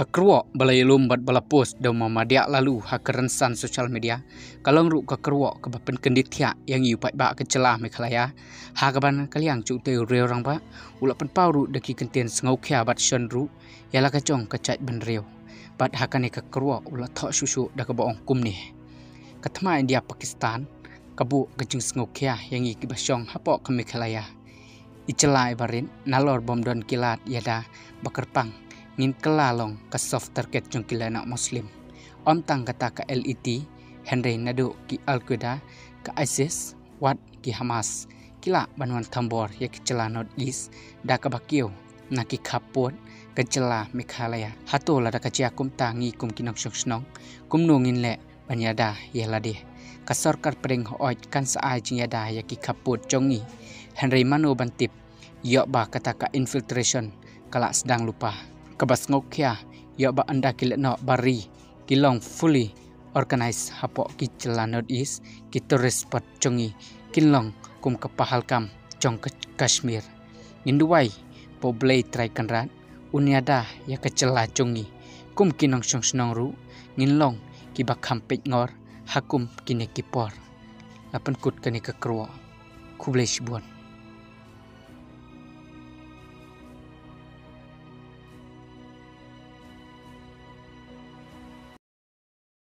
Kakruok balai lombat bala post daw mamadia lalu hakaransan sosial media kalong ru kakruok kebapen kenditya yang yupai ba kecelah mekhalaya hagaban kaliang cute reu rang ba ula pen pauru daki kenten sengau kya bat shenru yala kacong kacait ban reu bat hakane kakruok ula tho susu da kabaong kumni katma India Pakistan kabu kacing sengau kya yang i kibasong hapok ke mekhalaya icelai barin nalor bom don kilat yada bakerpang ngin kelalong ke soft target jong kila nak muslim om tang kata ke LET Henry nadu ki Al-Qaeda ke ISIS wat ki Hamas kila banuan tambor ya kecela North East da ke bakio na ki kapot kecela Meghalaya hato la da kacia kum tangi kum kinong snong kum nungin le banyada ya lade ka sarkar preng hooj kan saai jinyada ya ki kapot jongi Henry mano bantip yo ba kata ka infiltration kala sedang lupa kabas ngokya ya ba anda kiletno bari kilong fully organized hapok ki cela North East ki tourist spot chongi kilong kum kepahalkam chong ke Kashmir nginduai poblay try kanrat unyada ya kecela chongi kum kinong snong ru nginlong ki bakham pek ngor hakum kine kipor lapan kut kani kakruo kublai shibon